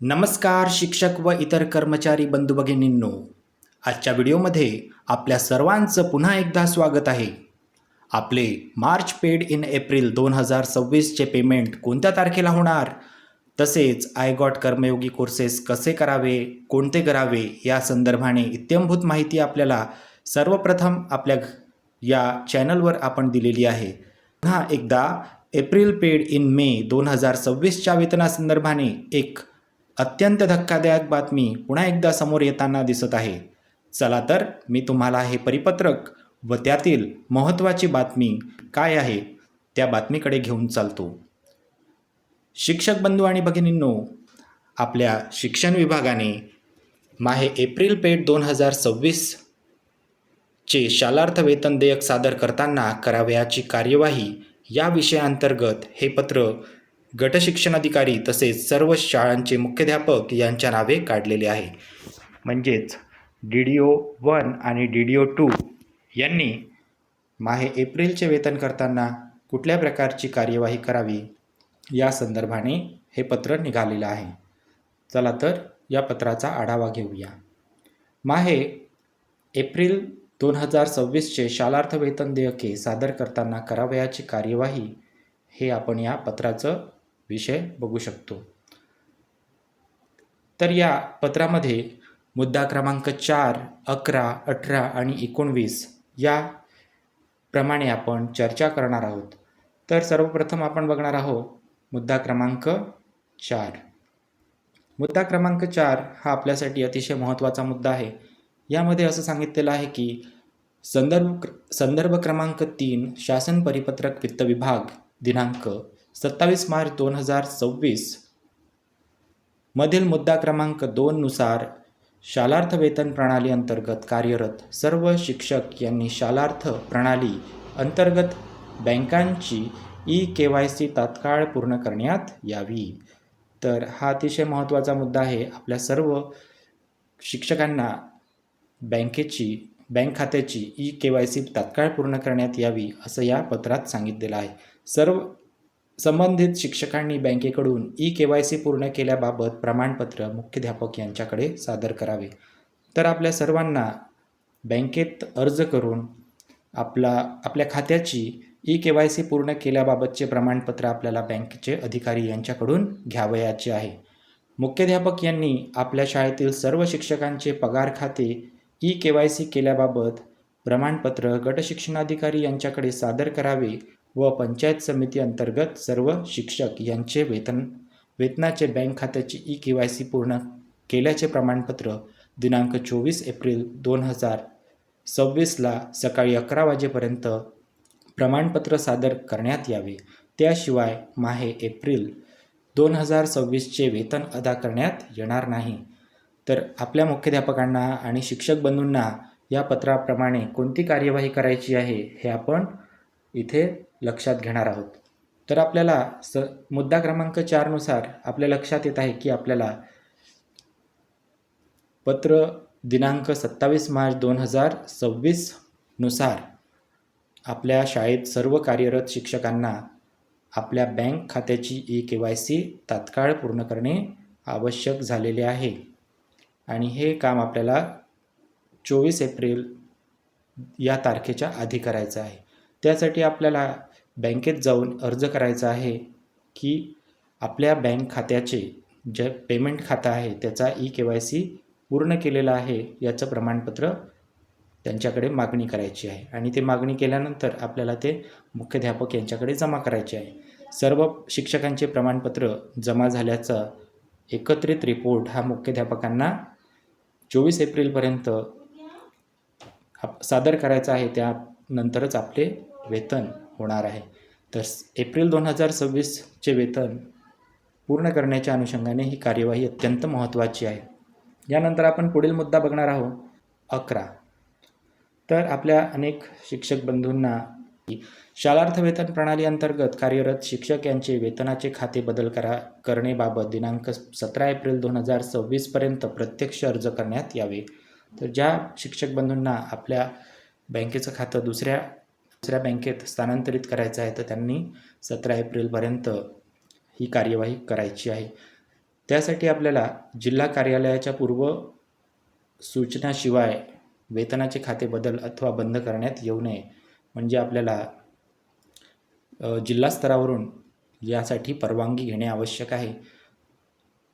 नमस्कार शिक्षक व इतर कर्मचारी बंधू भगिनींनो, आजच्या व्हिडिओमध्ये आपल्या सर्वांचं पुन्हा एकदा स्वागत आहे. आपले मार्च पेड इन एप्रिल 2026चे पेमेंट कोणत्या तारखेला होणार, तसेच आय गॉट कर्मयोगी कोर्सेस कसे करावे, कोणते करावे या संदर्भाने इत्यंभूत माहिती आपल्याला सर्वप्रथम आपल्या या चॅनलवर आपण दिलेली आहे. पुन्हा एकदा एप्रिल पेड इन मे 2026च्या वेतनासंदर्भाने एक अत्यंत धक्कादायक बातमी पुन्हा एकदा समोर येताना दिसत आहे. चला तर मी तुम्हाला हे परिपत्रक व त्यातील महत्त्वाची बातमी काय आहे त्या बातमीकडे घेऊन चालतो. शिक्षक बंधू आणि भगिनींनो, आपल्या शिक्षण विभागाने माहे एप्रिल पेड 2026चे शालार्थ वेतन देयक सादर करताना करावयाची कार्यवाही या विषयाअंतर्गत हे पत्र गट शिक्षणाधिकारी तसेच सर्व शाळांचे मुख्याध्यापक यांच्या नावे काढलेले आहे. म्हणजेच DDO1 आणि DDO2 यांनी माहे एप्रिलचे वेतन करताना कुठल्या प्रकारची कार्यवाही करावी या संदर्भाने हे पत्र निघालेलं आहे. चला तर या पत्राचा आढावा घेऊया. माहे एप्रिल 2026चे शालार्थ वेतन देयके सादर करताना करावयाची कार्यवाही हे आपण या पत्राचं विषय बघू शकतो. तर या पत्रामध्ये मुद्दा क्रमांक 4, 11, 18 आणि 19 या प्रमाणे आपण चर्चा करणार आहोत. तर सर्वप्रथम आपण बघणार आहोत मुद्दा क्रमांक 4. मुद्दा क्रमांक 4 हा आपल्यासाठी अतिशय महत्त्वाचा मुद्दा आहे. यामध्ये असं सांगितलेलं आहे की संदर्भ क्रमांक 3 शासन परिपत्रक वित्त विभाग दिनांक 27 मार्च 2026 मधील मुद्दा क्रमांक 2 नुसार शालार्थ वेतन प्रणाली अंतर्गत कार्यरत सर्व शिक्षक यांनी शालार्थ प्रणाली अंतर्गत बँकांची KYC तात्काळ पूर्ण करण्यात यावी. तर हा अतिशय महत्त्वाचा मुद्दा आहे. आपल्या सर्व शिक्षकांना बँक खात्याची KYC तात्काळ पूर्ण करण्यात यावी असं या पत्रात सांगितलेलं आहे. सर्व संबंधित शिक्षकांनी बँकेकडून KYC पूर्ण केल्याबाबत प्रमाणपत्र मुख्याध्यापक यांच्याकडे सादर करावे. तर आपल्या सर्वांना बँकेत अर्ज करून आपल्या खात्याची KYC पूर्ण केल्याबाबतचे प्रमाणपत्र आपल्याला बँकेचे अधिकारी यांच्याकडून घ्यावयाचे आहे. मुख्याध्यापक यांनी आपल्या शाळेतील सर्व शिक्षकांचे पगार खाते KYC केल्याबाबत प्रमाणपत्र गट शिक्षणाधिकारी यांच्याकडे सादर करावे व पंचायत समिती अंतर्गत सर्व शिक्षक यांचे वेतनाचे बँक खात्याची KYC पूर्ण केल्याचे प्रमाणपत्र दिनांक 24 एप्रिल 2026ला सकाळी 11 वाजेपर्यंत प्रमाणपत्र सादर करण्यात यावे. त्याशिवाय माहे एप्रिल 2026चे वेतन अदा करण्यात येणार नाही. तर आपल्या मुख्याध्यापकांना आणि शिक्षक बंधूंना या पत्राप्रमाणे कोणती कार्यवाही करायची आहे हे आपण इथे लक्षात घेणार आहोत. तर आपल्याला मुद्दा क्रमांक 4 नुसार आपल्या लक्षात येत आहे की आपल्याला पत्र दिनांक 27 मार्च 2026 नुसार आपल्या शाळेत सर्व कार्यरत शिक्षकांना आपल्या बँक खात्याची KYC तात्काळ पूर्ण करणे आवश्यक झालेले आहे आणि हे काम आपल्याला 24 एप्रिल या तारखेच्या आधी करायचं आहे. त्यासाठी आपल्याला बँकेत जाऊन अर्ज करायचा आहे की आपल्या बँक खात्याचे जे पेमेंट खातं आहे त्याचा KYC पूर्ण केलेला आहे याचं प्रमाणपत्र त्यांच्याकडे मागणी करायची आहे आणि ते मागणी केल्यानंतर आपल्याला ते मुख्याध्यापक यांच्याकडे जमा करायचे आहे. सर्व शिक्षकांचे प्रमाणपत्र जमा झाल्याचा एकत्रित रिपोर्ट हा मुख्याध्यापकांना 24 एप्रिलपर्यंत सादर करायचा आहे. त्यानंतरच आपले वेतन होणार आहे. तर एप्रिल 2026चे वेतन पूर्ण करण्याच्या अनुषंगाने ही कार्यवाही अत्यंत महत्त्वाची आहे. यानंतर आपण पुढील मुद्दा बघणार आहोत 11. तर आपल्या अनेक शिक्षक बंधूंना शालार्थ वेतन प्रणाली अंतर्गत कार्यरत शिक्षक यांचे वेतनाचे खाते बदल करणेबाबत दिनांक 17 एप्रिल 2026 पर्यंत प्रत्यक्ष अर्ज करण्यात यावे. तर ज्या शिक्षक बंधूंना आपल्या बँकेचं खातं दुसऱ्या बँकेत स्थानांतरित करायचं आहे तर त्यांनी 17 एप्रिलपर्यंत ही कार्यवाही करायची आहे. त्यासाठी आपल्याला जिल्हा कार्यालयाच्या पूर्व सूचनाशिवाय वेतनाचे खाते बदल अथवा बंद करण्यात येऊ नये. म्हणजे आपल्याला जिल्हा स्तरावरून यासाठी परवानगी घेणे आवश्यक आहे.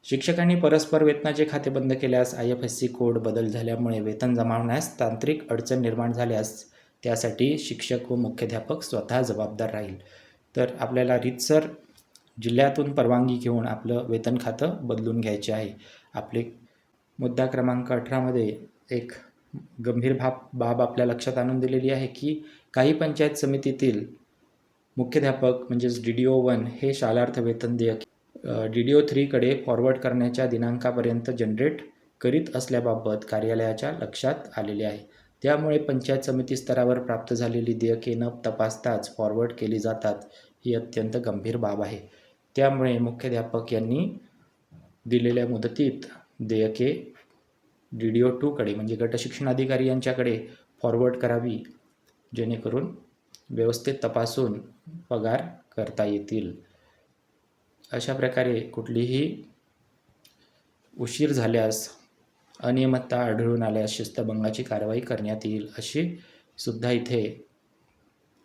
शिक्षकांनी परस्पर वेतनाचे खाते बंद केल्यास IFSC कोड बदल झाल्यामुळे वेतन जमा होण्यास तांत्रिक अडचण निर्माण झाल्यास त्यासाठी शिक्षक व मुख्याध्यापक स्वतः जबाबदार राहील. तर आपल्याला रीतसर जिल्ह्यातून परवानगी घेऊन आपलं वेतन खातं बदलून घ्यायचे आहे. आपले मुद्दा क्रमांक 18मध्ये एक गंभीर बाब आपल्या लक्षात आणून दिलेली आहे की काही पंचायत समितीतील मुख्याध्यापक म्हणजेच DDO1 हे शालार्थ वेतन देयक DDO3 कडे फॉरवर्ड करण्याच्या दिनांकापर्यंत जनरेट करीत असल्याबाबत कार्यालयाच्या लक्षात आलेले आहे. त्यामुळे पंचायत समिती स्तरावर प्राप्त झालेली देयके न तपासताच फॉरवर्ड केली जातात. ही अत्यंत गंभीर बाब आहे. त्यामुळे मुख्याध्यापक यांनी दिलेल्या मुदतीत देयके DDO2 कडे म्हणजे गट शिक्षणाधिकारी यांच्याकडे फॉरवर्ड करावी, जेणेकरून व्यवस्थित तपासून पगार करता येतील. अशा प्रकारे कुठलीही उशीर झाल्यास, अनियमितता आढळून आल्यास शिस्तभंगाची कारवाई करण्यात येईल, अशी सुद्धा इथे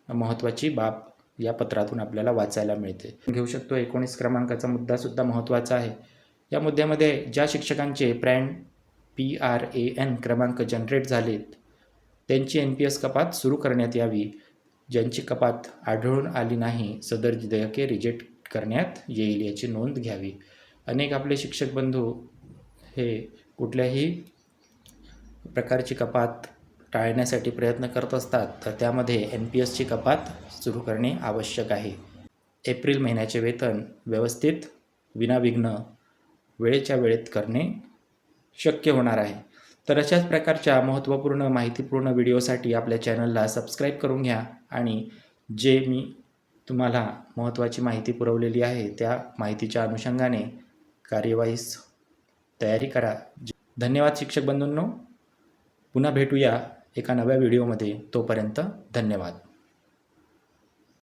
महत्त्वाची बाब या पत्रातून आपल्याला वाचायला मिळते. घेऊ शकतो 19 क्रमांकाचा मुद्दासुद्धा महत्त्वाचा आहे. या मुद्द्यामध्ये ज्या शिक्षकांचे PRAN क्रमांक जनरेट झालेत त्यांची NPS कपात सुरू करण्यात यावी. ज्यांची कपात आढळून आली नाही सदर देयके रिजेक्ट करण्यात येईल याची नोंद घ्यावी. अनेक आपले शिक्षक बंधू हे कुठल्याही प्रकारची कपात टाळण्यासाठी प्रयत्न करत असतात, तर त्यामध्ये NPSची कपात सुरू करणे आवश्यक आहे. एप्रिल महिन्याचे वेतन व्यवस्थित विनाविघ्न वेळेच्या वेळेत करणे शक्य होणार आहे. तर अशाच प्रकारच्या महत्त्वपूर्ण माहितीपूर्ण व्हिडिओसाठी आपल्या चॅनलला सबस्क्राईब करून घ्या आणि जे मी तुम्हाला महत्त्वाची माहिती पुरवलेली आहे त्या माहितीच्या अनुषंगाने कार्यवाहीस तयारी करा. धन्यवाद शिक्षक बंधूंनो. पुन्हा भेटूया एका नव्या व्हिडिओमध्ये. तोपर्यंत धन्यवाद.